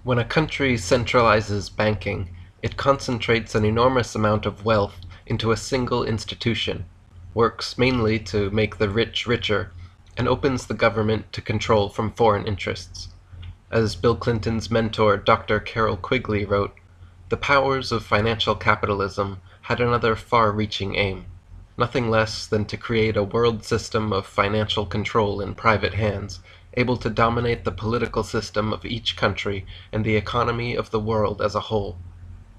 When a country centralizes banking, it concentrates an enormous amount of wealth into a single institution, works mainly to make the rich richer, and opens the government to control from foreign interests. As Bill Clinton's mentor Dr. Carroll Quigley wrote, the powers of financial capitalism had another far-reaching aim, nothing less than to create a world system of financial control in private hands, able to dominate the political system of each country and the economy of the world as a whole.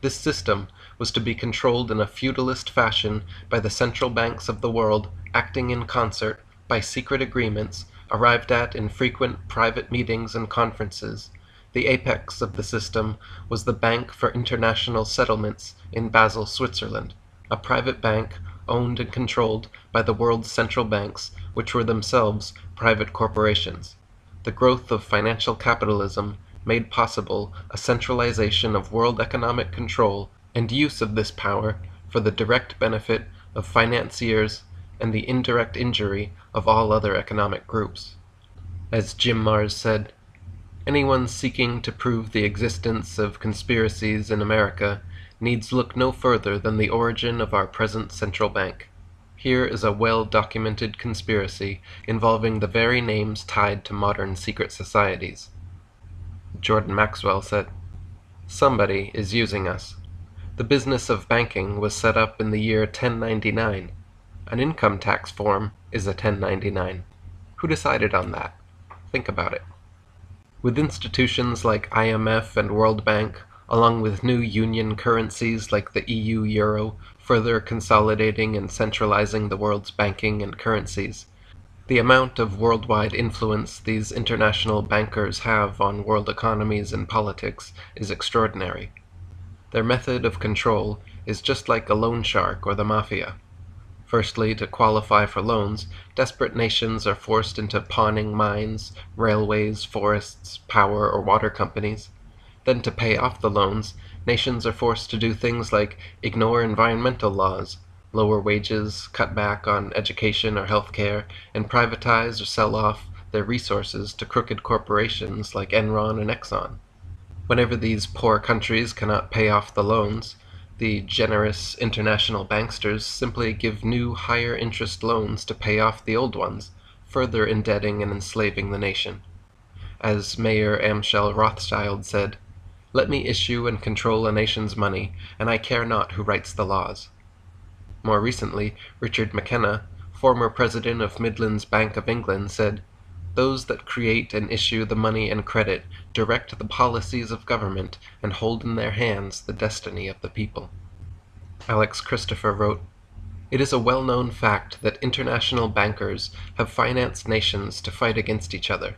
This system was to be controlled in a feudalist fashion by the central banks of the world acting in concert by secret agreements arrived at in frequent private meetings and conferences. The apex of the system was the Bank for International Settlements in Basel, Switzerland, a private bank owned and controlled by the world's central banks, which were themselves private corporations. The growth of financial capitalism made possible a centralization of world economic control and use of this power for the direct benefit of financiers and the indirect injury of all other economic groups. As Jim Marrs said, anyone seeking to prove the existence of conspiracies in America needs look no further than the origin of our present central bank. Here is a well-documented conspiracy involving the very names tied to modern secret societies. Jordan Maxwell said, "Somebody is using us. The business of banking was set up in the year 1099. An income tax form is a 1099. Who decided on that? Think about it." With institutions like IMF and World Bank, along with new union currencies like the EU euro, further consolidating and centralizing the world's banking and currencies, the amount of worldwide influence these international bankers have on world economies and politics is extraordinary. Their method of control is just like a loan shark or the mafia. Firstly, to qualify for loans, desperate nations are forced into pawning mines, railways, forests, power, or water companies. Then to pay off the loans, nations are forced to do things like ignore environmental laws, lower wages, cut back on education or health care, and privatize or sell off their resources to crooked corporations like Enron and Exxon. Whenever these poor countries cannot pay off the loans, the generous international banksters simply give new higher interest loans to pay off the old ones, further indebting and enslaving the nation. As Mayor Amschel Rothschild said, "Let me issue and control a nation's money, and I care not who writes the laws." More recently, Richard McKenna, former president of Midlands Bank of England, said, "Those that create and issue the money and credit direct the policies of government and hold in their hands the destiny of the people." Alex Christopher wrote, "It is a well-known fact that international bankers have financed nations to fight against each other.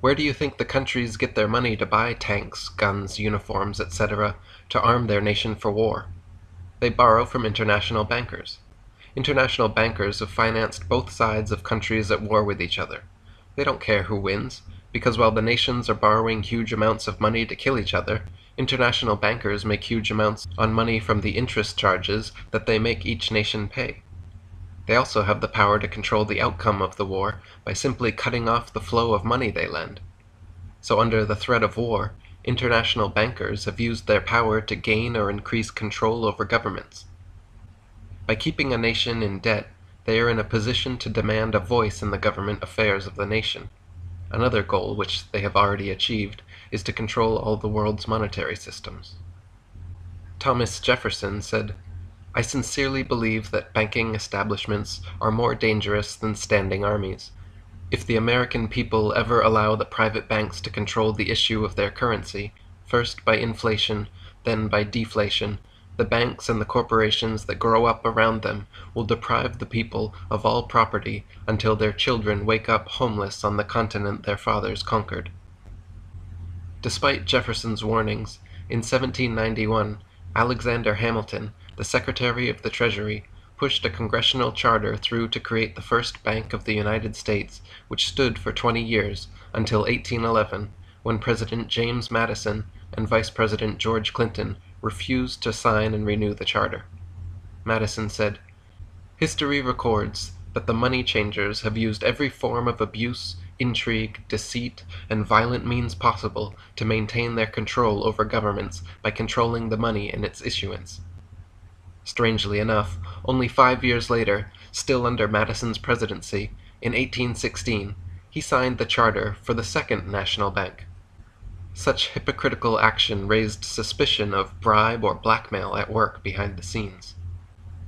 Where do you think the countries get their money to buy tanks, guns, uniforms, etc., to arm their nation for war? They borrow from international bankers. International bankers have financed both sides of countries at war with each other. They don't care who wins, because while the nations are borrowing huge amounts of money to kill each other, international bankers make huge amounts on money from the interest charges that they make each nation pay. They also have the power to control the outcome of the war by simply cutting off the flow of money they lend. So under the threat of war, international bankers have used their power to gain or increase control over governments. By keeping a nation in debt, they are in a position to demand a voice in the government affairs of the nation. Another goal, which they have already achieved, is to control all the world's monetary systems. Thomas Jefferson said, "I sincerely believe that banking establishments are more dangerous than standing armies. If the American people ever allow the private banks to control the issue of their currency, first by inflation, then by deflation, the banks and the corporations that grow up around them will deprive the people of all property until their children wake up homeless on the continent their fathers conquered." Despite Jefferson's warnings, in 1791, Alexander Hamilton, the Secretary of the Treasury, pushed a congressional charter through to create the first Bank of the United States, which stood for 20 years, until 1811, when President James Madison and Vice President George Clinton refused to sign and renew the charter. Madison said, "History records that the money changers have used every form of abuse, intrigue, deceit, and violent means possible to maintain their control over governments by controlling the money and its issuance. Strangely enough, only 5 years later, still under Madison's presidency, in 1816, he signed the charter for the Second National Bank. Such hypocritical action raised suspicion of bribe or blackmail at work behind the scenes.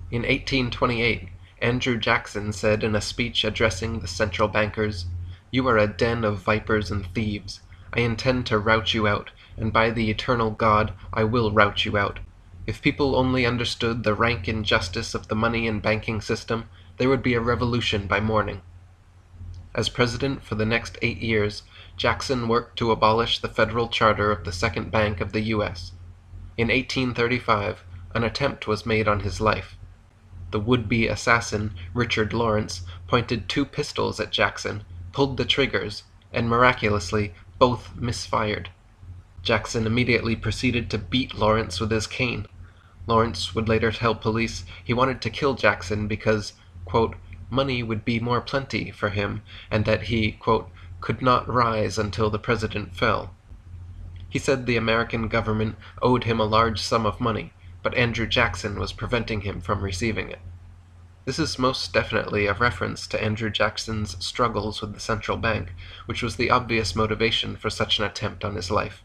In 1828, Andrew Jackson said in a speech addressing the central bankers, "You are a den of vipers and thieves. I intend to rout you out, and by the eternal God, I will rout you out. If people only understood the rank injustice of the money and banking system, there would be a revolution by morning." As president for the next 8 years, Jackson worked to abolish the federal charter of the Second Bank of the U.S. In 1835, an attempt was made on his life. The would-be assassin, Richard Lawrence, pointed 2 pistols at Jackson, pulled the triggers, and miraculously, both misfired. Jackson immediately proceeded to beat Lawrence with his cane. Lawrence would later tell police he wanted to kill Jackson because, quote, money would be more plenty for him, and that he, quote, could not rise until the president fell. He said the American government owed him a large sum of money, but Andrew Jackson was preventing him from receiving it. This is most definitely a reference to Andrew Jackson's struggles with the central bank, which was the obvious motivation for such an attempt on his life.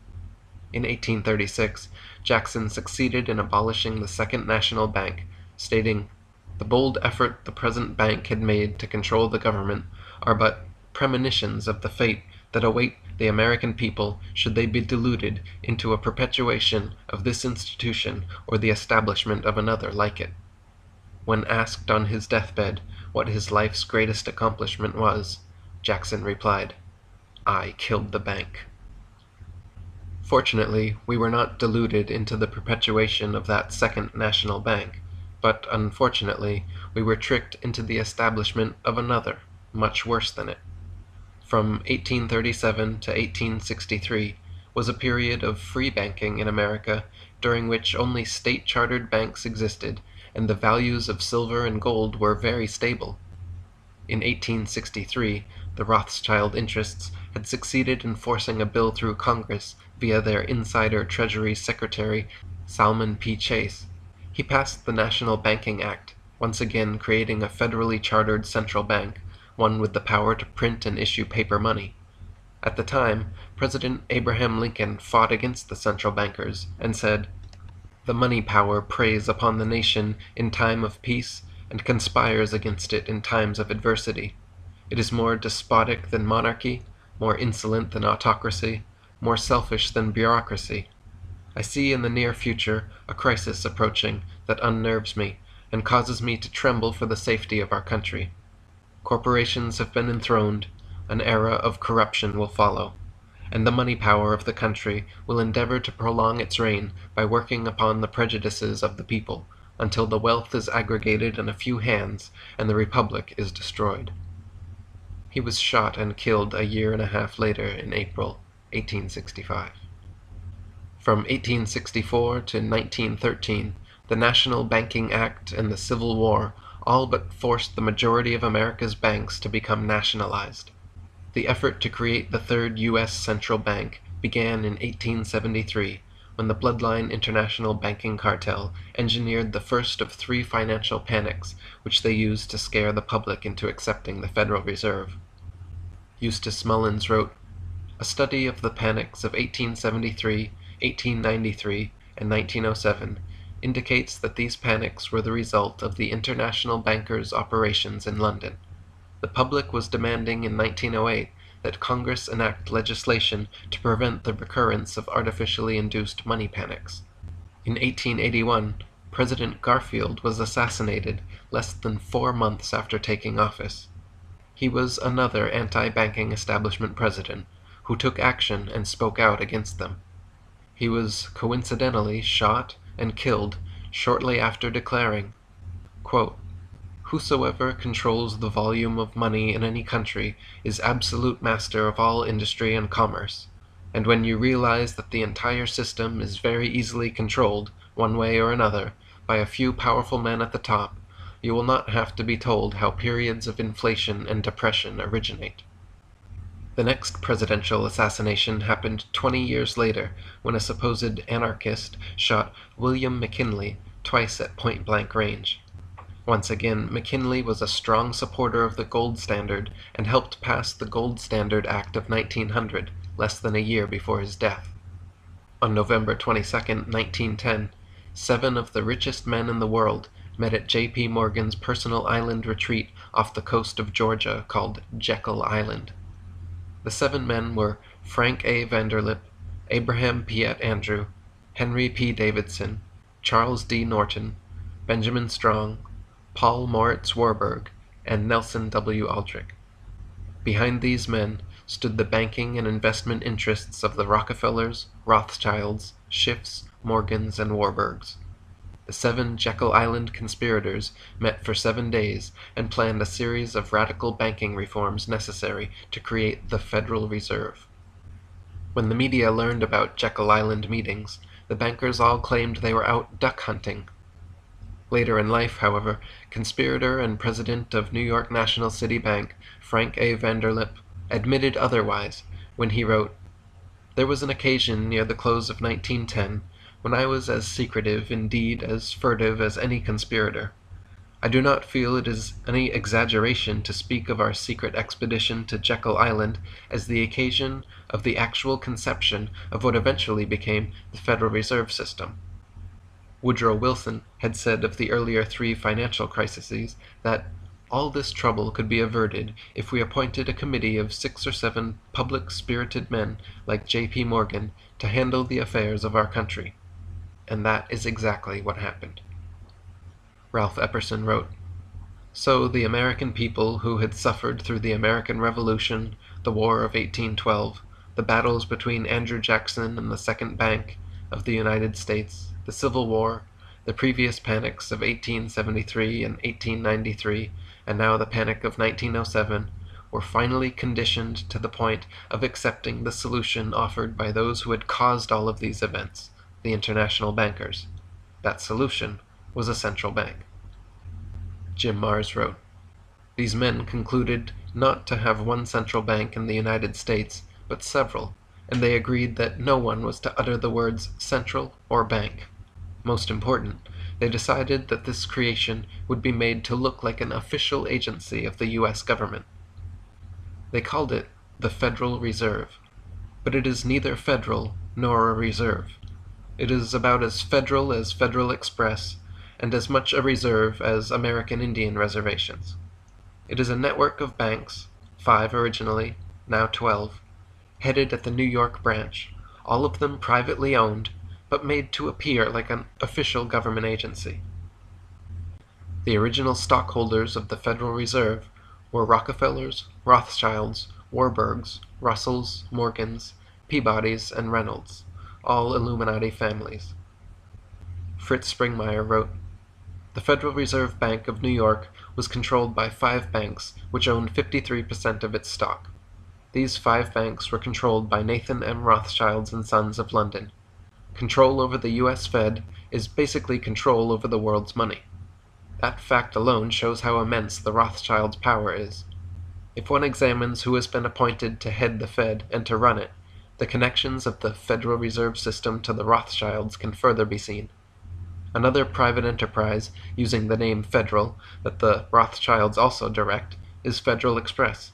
In 1836, Jackson succeeded in abolishing the Second National Bank, stating, "The bold effort the present bank had made to control the government are but premonitions of the fate that await the American people should they be deluded into a perpetuation of this institution or the establishment of another like it." When asked on his deathbed what his life's greatest accomplishment was, Jackson replied, "I killed the bank." Fortunately, we were not deluded into the perpetuation of that Second National Bank, but unfortunately, we were tricked into the establishment of another, much worse than it. From 1837 to 1863 was a period of free banking in America during which only state-chartered banks existed and the values of silver and gold were very stable. In 1863, the Rothschild interests had succeeded in forcing a bill through Congress via their insider Treasury Secretary, Salmon P. Chase. He passed the National Banking Act, once again creating a federally chartered central bank, one with the power to print and issue paper money. At the time, President Abraham Lincoln fought against the central bankers and said, "The money power preys upon the nation in time of peace and conspires against it in times of adversity. It is more despotic than monarchy, more insolent than autocracy, more selfish than bureaucracy. I see in the near future a crisis approaching that unnerves me and causes me to tremble for the safety of our country. Corporations have been enthroned, an era of corruption will follow, and the money power of the country will endeavor to prolong its reign by working upon the prejudices of the people until the wealth is aggregated in a few hands and the republic is destroyed." He was shot and killed a year and a half later in April 1865. From 1864 to 1913, the National Banking Act and the Civil War all but forced the majority of America's banks to become nationalized. The effort to create the Third U.S. Central Bank began in 1873, when the Bloodline International Banking Cartel engineered the first of 3 financial panics, which they used to scare the public into accepting the Federal Reserve. Eustace Mullins wrote, "A study of the panics of 1873, 1893, and 1907 indicates that these panics were the result of the international bankers' operations in London. The public was demanding in 1908 that Congress enact legislation to prevent the recurrence of artificially induced money panics. In 1881, President Garfield was assassinated less than 4 months after taking office. He was another anti-banking establishment president who took action and spoke out against them. He was coincidentally shot and killed shortly after declaring, quote, "Whosoever controls the volume of money in any country is absolute master of all industry and commerce, and when you realize that the entire system is very easily controlled, one way or another, by a few powerful men at the top, you will not have to be told how periods of inflation and depression originate." The next presidential assassination happened 20 years later when a supposed anarchist shot William McKinley twice at point-blank range. Once again, McKinley was a strong supporter of the gold standard and helped pass the Gold Standard Act of 1900, less than a year before his death. On November 22, 1910, 7 of the richest men in the world met at J.P. Morgan's personal island retreat off the coast of Georgia called Jekyll Island. The 7 men were Frank A. Vanderlip, Abraham Piet Andrew, Henry P. Davidson, Charles D. Norton, Benjamin Strong, Paul Moritz Warburg, and Nelson W. Aldrich. Behind these men stood the banking and investment interests of the Rockefellers, Rothschilds, Schiffs, Morgans, and Warburgs. The 7 Jekyll Island conspirators met for 7 days and planned a series of radical banking reforms necessary to create the Federal Reserve. When the media learned about Jekyll Island meetings, the bankers all claimed they were out duck hunting. Later in life, however, conspirator and president of New York National City Bank, Frank A. Vanderlip, admitted otherwise when he wrote, "There was an occasion near the close of 1910 when I was as secretive, indeed as furtive as any conspirator. I do not feel it is any exaggeration to speak of our secret expedition to Jekyll Island as the occasion of the actual conception of what eventually became the Federal Reserve System." Woodrow Wilson had said of the earlier 3 financial crises that all this trouble could be averted if we appointed a committee of 6 or 7 public-spirited men like J.P. Morgan to handle the affairs of our country. And that is exactly what happened. Ralph Epperson wrote, "So the American people who had suffered through the American Revolution, the War of 1812, the battles between Andrew Jackson and the Second Bank of the United States, the Civil War, the previous panics of 1873 and 1893, and now the panic of 1907, were finally conditioned to the point of accepting the solution offered by those who had caused all of these events, the international bankers. That solution was a central bank." Jim Marrs wrote, "These men concluded not to have one central bank in the United States, but several, and they agreed that no one was to utter the words central or bank. Most important, they decided that this creation would be made to look like an official agency of the U.S. government. They called it the Federal Reserve, but it is neither federal nor a reserve. It is about as federal as Federal Express, and as much a reserve as American Indian reservations. It is a network of banks, 5 originally, now 12, headed at the New York branch, all of them privately owned, but made to appear like an official government agency. The original stockholders of the Federal Reserve were Rockefellers, Rothschilds, Warburgs, Russells, Morgans, Peabodys, and Reynolds, all Illuminati families." Fritz Springmeier wrote, "The Federal Reserve Bank of New York was controlled by 5 banks which owned 53% of its stock. These 5 banks were controlled by Nathan M. Rothschilds and Sons of London. Control over the U.S. Fed is basically control over the world's money. That fact alone shows how immense the Rothschilds' power is. If one examines who has been appointed to head the Fed and to run it, the connections of the Federal Reserve System to the Rothschilds can further be seen. Another private enterprise using the name Federal that the Rothschilds also direct is Federal Express.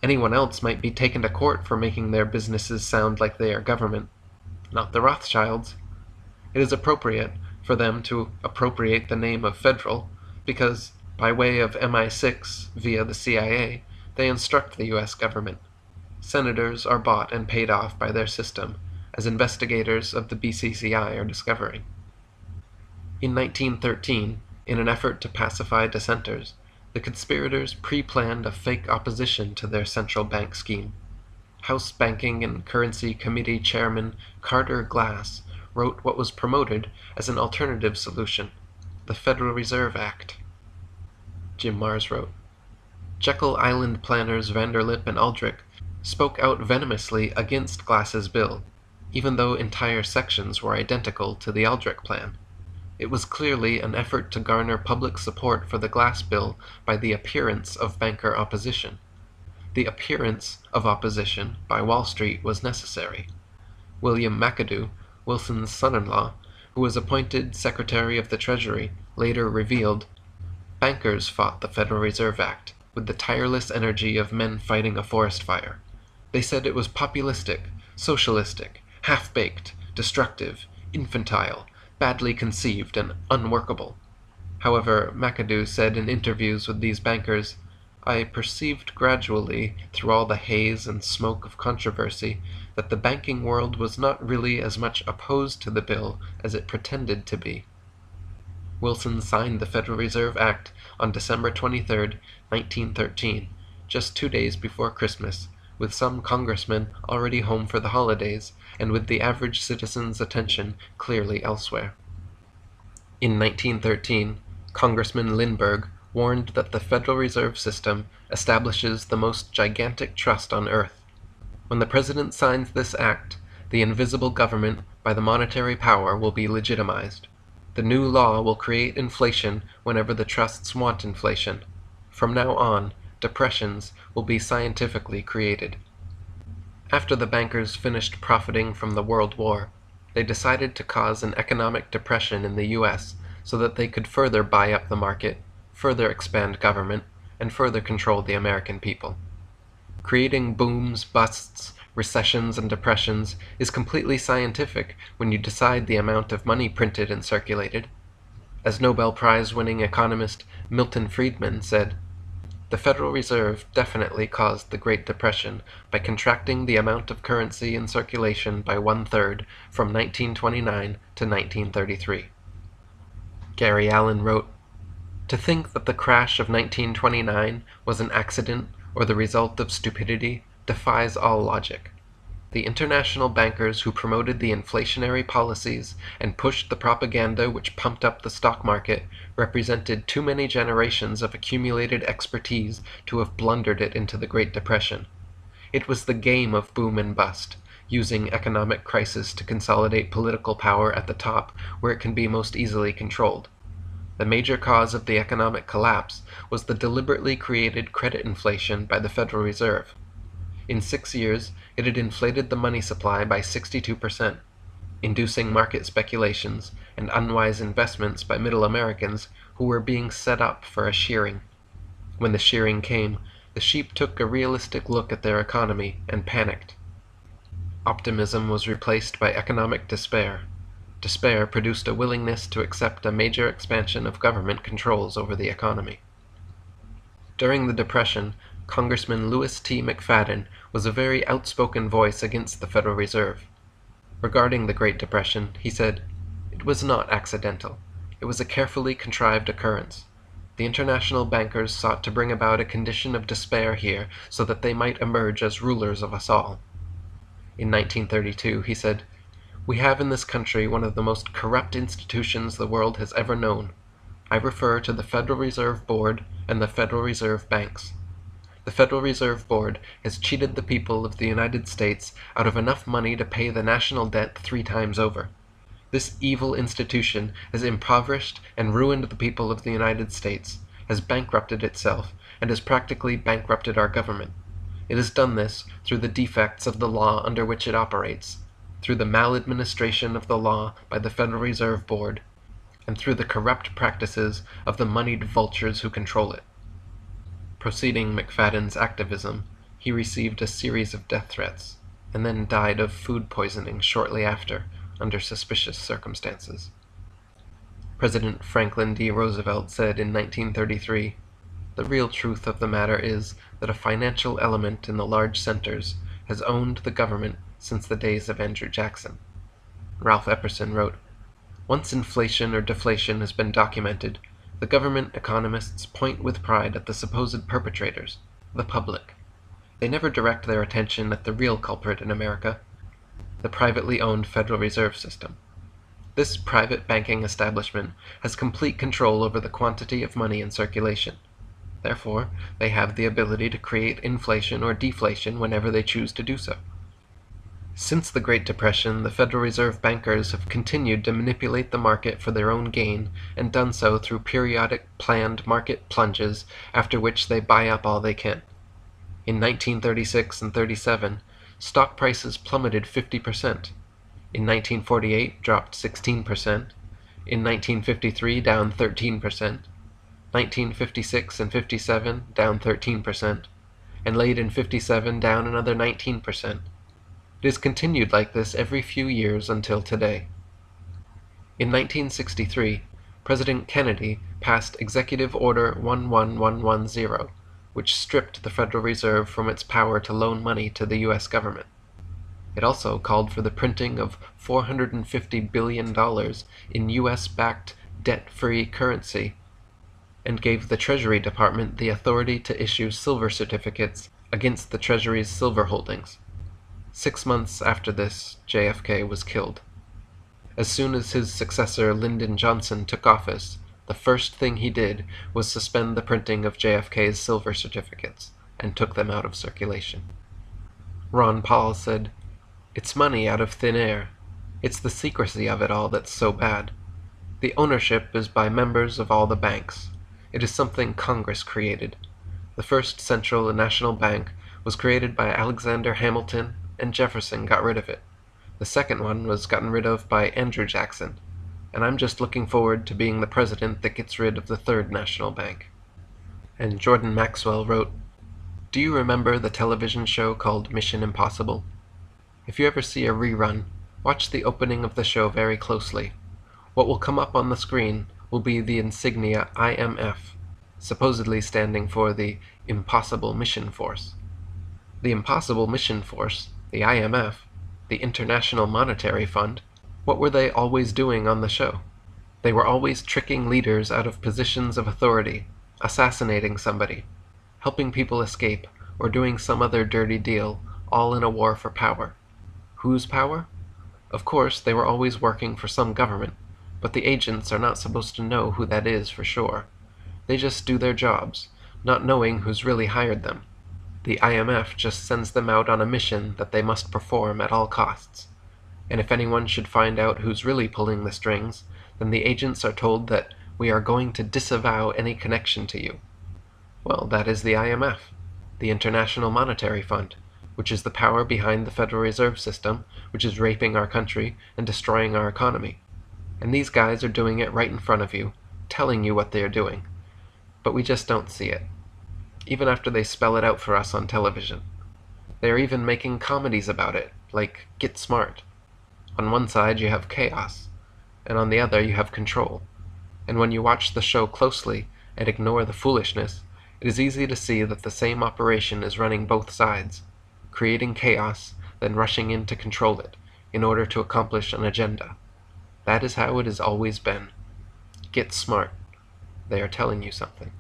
Anyone else might be taken to court for making their businesses sound like they are government, not the Rothschilds. It is appropriate for them to appropriate the name of Federal because, by way of MI6 via the CIA, they instruct the U.S. government. Senators are bought and paid off by their system, as investigators of the BCCI are discovering. In 1913, in an effort to pacify dissenters, the conspirators pre-planned a fake opposition to their central bank scheme. House Banking and Currency Committee Chairman Carter Glass wrote what was promoted as an alternative solution, the Federal Reserve Act. Jim Marrs wrote, "Jekyll Island planners Vanderlip and Aldrich spoke out venomously against Glass's bill, even though entire sections were identical to the Aldrich plan. It was clearly an effort to garner public support for the Glass bill by the appearance of banker opposition. the appearance of opposition by Wall Street was necessary. William McAdoo, Wilson's son-in-law, who was appointed Secretary of the Treasury, later revealed, "Bankers fought the Federal Reserve Act with the tireless energy of men fighting a forest fire. They said it was populistic, socialistic, half-baked, destructive, infantile, badly conceived, and unworkable." However, McAdoo said in interviews with these bankers, "I perceived gradually, through all the haze and smoke of controversy, that the banking world was not really as much opposed to the bill as it pretended to be." Wilson signed the Federal Reserve Act on December 23, 1913, just 2 days before Christmas, with some congressmen already home for the holidays, and with the average citizen's attention clearly elsewhere. In 1913, Congressman Lindbergh warned that the Federal Reserve System establishes the most gigantic trust on earth. When the President signs this act, the invisible government by the monetary power will be legitimized. The new law will create inflation whenever the trusts want inflation. From now on, depressions will be scientifically created. After the bankers finished profiting from the World War, they decided to cause an economic depression in the U.S. so that they could further buy up the market, further expand government, and further control the American people. Creating booms, busts, recessions, and depressions is completely scientific when you decide the amount of money printed and circulated. As Nobel Prize-winning economist Milton Friedman said, "The Federal Reserve definitely caused the Great Depression by contracting the amount of currency in circulation by 1/3 from 1929 to 1933. Gary Allen wrote, "To think that the crash of 1929 was an accident or the result of stupidity defies all logic. The international bankers who promoted the inflationary policies and pushed the propaganda which pumped up the stock market represented too many generations of accumulated expertise to have blundered it into the Great Depression. It was the game of boom and bust, using economic crisis to consolidate political power at the top where it can be most easily controlled. The major cause of the economic collapse was the deliberately created credit inflation by the Federal Reserve. In 6 years, it had inflated the money supply by 62%, inducing market speculations and unwise investments by middle Americans who were being set up for a shearing. When the shearing came, the sheep took a realistic look at their economy and panicked. Optimism was replaced by economic despair. Despair produced a willingness to accept a major expansion of government controls over the economy." During the Depression, Congressman Louis T. McFadden was a very outspoken voice against the Federal Reserve. Regarding the Great Depression, he said, "It was not accidental. It was a carefully contrived occurrence. The international bankers sought to bring about a condition of despair here so that they might emerge as rulers of us all." In 1932, he said, "We have in this country one of the most corrupt institutions the world has ever known. I refer to the Federal Reserve Board and the Federal Reserve Banks. The Federal Reserve Board has cheated the people of the United States out of enough money to pay the national debt 3 times over. This evil institution has impoverished and ruined the people of the United States, has bankrupted itself, and has practically bankrupted our government. It has done this through the defects of the law under which it operates, through the maladministration of the law by the Federal Reserve Board, and through the corrupt practices of the moneyed vultures who control it." Proceeding McFadden's activism, he received a series of death threats, and then died of food poisoning shortly after, under suspicious circumstances. President Franklin D. Roosevelt said in 1933, "The real truth of the matter is that a financial element in the large centers has owned the government since the days of Andrew Jackson." Ralph Epperson wrote, "Once inflation or deflation has been documented, the government economists point with pride at the supposed perpetrators, the public. They never direct their attention at the real culprit in America, the privately owned Federal Reserve System. This private banking establishment has complete control over the quantity of money in circulation. Therefore, they have the ability to create inflation or deflation whenever they choose to do so. Since the Great Depression, the Federal Reserve bankers have continued to manipulate the market for their own gain, and done so through periodic planned market plunges, after which they buy up all they can. In 1936 and 37, stock prices plummeted 50%. In 1948, dropped 16%. In 1953, down 13%. 1956 and 57, down 13%. And late in 57, down another 19%. It has continued like this every few years until today. In 1963, President Kennedy passed Executive Order 11110, which stripped the Federal Reserve from its power to loan money to the U.S. government. It also called for the printing of $450 billion in U.S.-backed debt-free currency, and gave the Treasury Department the authority to issue silver certificates against the Treasury's silver holdings. 6 months after this, JFK was killed. As soon as his successor Lyndon Johnson took office, the first thing he did was suspend the printing of JFK's silver certificates and took them out of circulation. Ron Paul said, "It's money out of thin air. It's the secrecy of it all that's so bad. The ownership is by members of all the banks. It is something Congress created. The first central and national bank was created by Alexander Hamilton, and Jefferson got rid of it. The second one was gotten rid of by Andrew Jackson, and I'm just looking forward to being the president that gets rid of the third national bank." And Jordan Maxwell wrote, "Do you remember the television show called Mission Impossible? If you ever see a rerun, watch the opening of the show very closely. What will come up on the screen will be the insignia IMF, supposedly standing for the Impossible Mission Force. The Impossible Mission Force, the IMF, the International Monetary Fund, what were they always doing on the show? They were always tricking leaders out of positions of authority, assassinating somebody, helping people escape, or doing some other dirty deal, all in a war for power. Whose power? Of course, they were always working for some government, but the agents are not supposed to know who that is for sure. They just do their jobs, not knowing who's really hired them. The IMF just sends them out on a mission that they must perform at all costs. And if anyone should find out who's really pulling the strings, then the agents are told that we are going to disavow any connection to you. Well, that is the IMF, the International Monetary Fund, which is the power behind the Federal Reserve System, which is raping our country and destroying our economy. And these guys are doing it right in front of you, telling you what they are doing. But we just don't see it, even after they spell it out for us on television. They are even making comedies about it, like Get Smart. On one side you have chaos, and on the other you have control. And when you watch the show closely and ignore the foolishness, it is easy to see that the same operation is running both sides, creating chaos, then rushing in to control it, in order to accomplish an agenda. That is how it has always been. Get smart. They are telling you something.